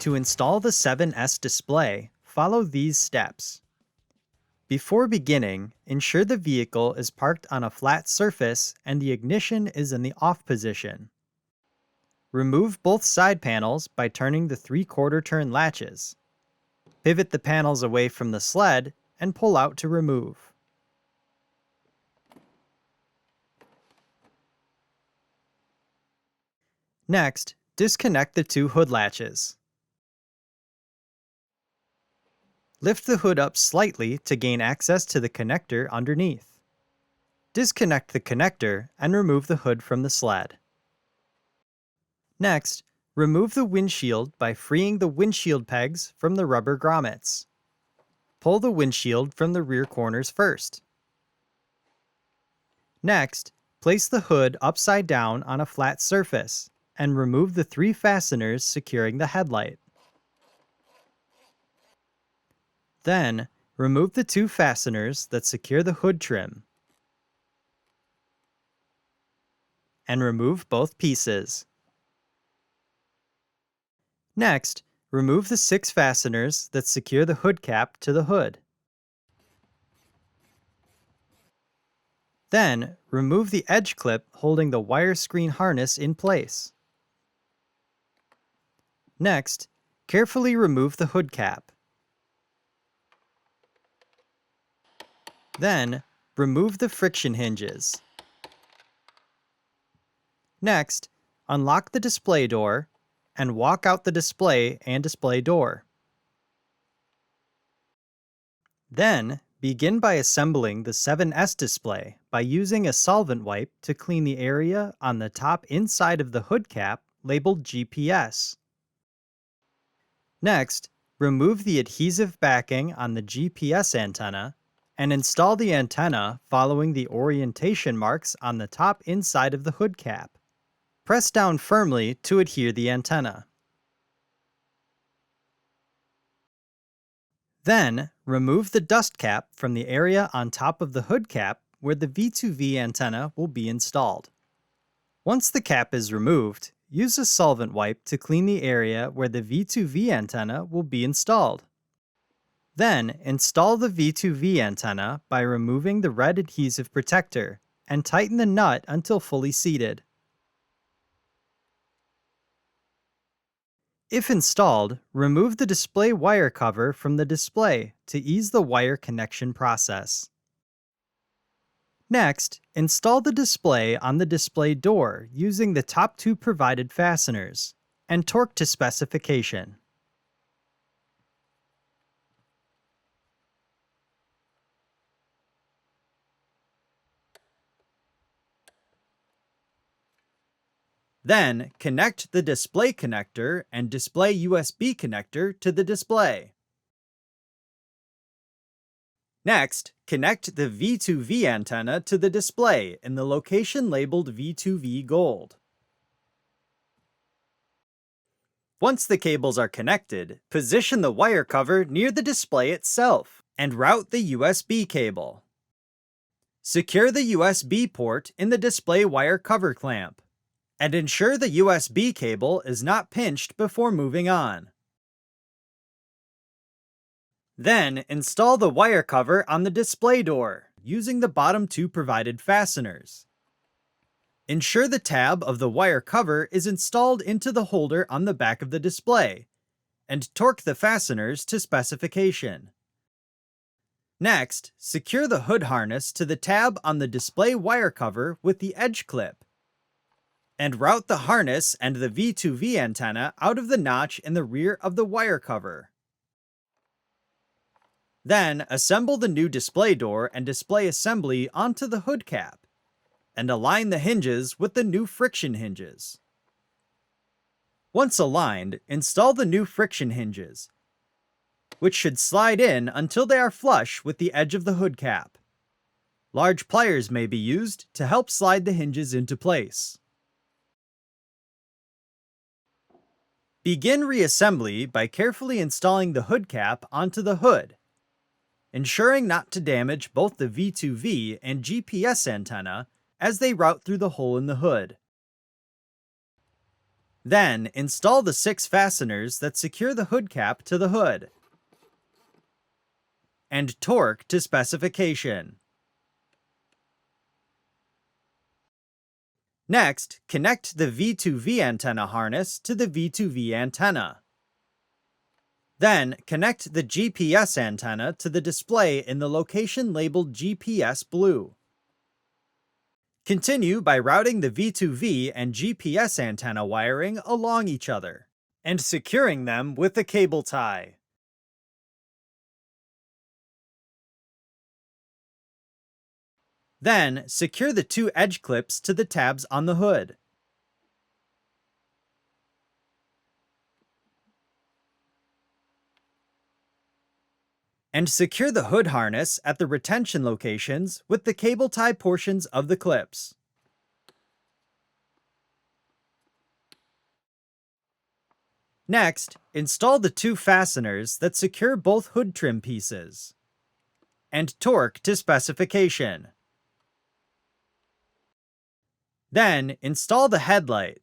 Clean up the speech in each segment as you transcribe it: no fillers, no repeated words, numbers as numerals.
To install the 7S display, follow these steps. Before beginning, ensure the vehicle is parked on a flat surface and the ignition is in the off position. Remove both side panels by turning the 3/4 turn latches. Pivot the panels away from the sled and pull out to remove. Next, disconnect the 2 hood latches. Lift the hood up slightly to gain access to the connector underneath. Disconnect the connector and remove the hood from the sled. Next, remove the windshield by freeing the windshield pegs from the rubber grommets. Pull the windshield from the rear corners first. Next, place the hood upside down on a flat surface and remove the 3 fasteners securing the headlight. Then, remove the 2 fasteners that secure the hood trim. And remove both pieces. Next, remove the 6 fasteners that secure the hood cap to the hood. Then, remove the edge clip holding the wire screen harness in place. Next, carefully remove the hood cap. Then, remove the friction hinges. Next, unlock the display door and walk out the display and display door. Then, begin by assembling the 7S display by using a solvent wipe to clean the area on the top inside of the hood cap labeled GPS. Next, remove the adhesive backing on the GPS antenna and install the antenna following the orientation marks on the top inside of the hood cap. Press down firmly to adhere the antenna. Then, remove the dust cap from the area on top of the hood cap where the V2V antenna will be installed. Once the cap is removed, use a solvent wipe to clean the area where the V2V antenna will be installed. Then, install the V2V antenna by removing the red adhesive protector and tighten the nut until fully seated. If installed, remove the display wire cover from the display to ease the wire connection process. Next, install the display on the display door using the top 2 provided fasteners, and torque to specification. Then, connect the display connector and display USB connector to the display. Next, connect the V2V antenna to the display in the location labeled V2V Gold. Once the cables are connected, position the wire cover near the display itself and route the USB cable. Secure the USB port in the display wire cover clamp, and ensure the USB cable is not pinched before moving on. Then, install the wire cover on the display door, using the bottom 2 provided fasteners. Ensure the tab of the wire cover is installed into the holder on the back of the display, and torque the fasteners to specification. Next, secure the hood harness to the tab on the display wire cover with the edge clip, and route the harness and the V2V antenna out of the notch in the rear of the wire cover. Then, assemble the new display door and display assembly onto the hood cap, and align the hinges with the new friction hinges. Once aligned, install the new friction hinges, which should slide in until they are flush with the edge of the hood cap. Large pliers may be used to help slide the hinges into place. Begin reassembly by carefully installing the hood cap onto the hood, ensuring not to damage both the V2V and GPS antenna as they route through the hole in the hood. Then, install the 6 fasteners that secure the hood cap to the hood, and torque to specification. Next, connect the V2V antenna harness to the V2V antenna. Then, connect the GPS antenna to the display in the location labeled GPS Blue. Continue by routing the V2V and GPS antenna wiring along each other, and securing them with a cable tie. Then, secure the 2 edge clips to the tabs on the hood. And secure the hood harness at the retention locations with the cable tie portions of the clips. Next, install the 2 fasteners that secure both hood trim pieces, and torque to specification. Then, install the headlight,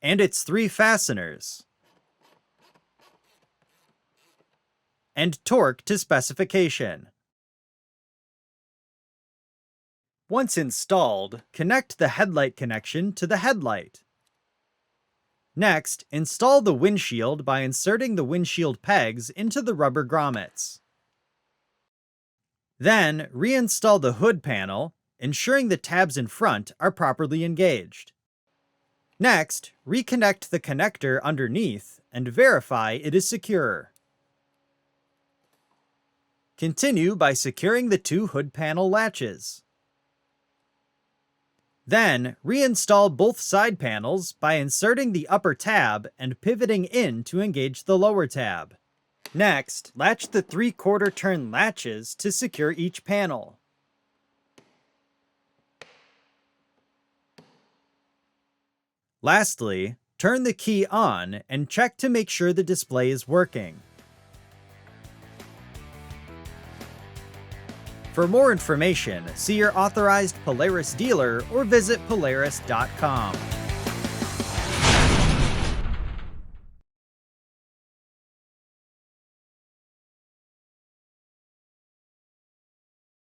and its 3 fasteners, and torque to specification. Once installed, connect the headlight connection to the headlight. Next, install the windshield by inserting the windshield pegs into the rubber grommets. Then, reinstall the hood panel, ensuring the tabs in front are properly engaged. Next, reconnect the connector underneath and verify it is secure. Continue by securing the 2 hood panel latches. Then, reinstall both side panels by inserting the upper tab and pivoting in to engage the lower tab. Next, latch the 3/4 turn latches to secure each panel. Lastly, turn the key on and check to make sure the display is working. For more information, see your authorized Polaris dealer or visit Polaris.com.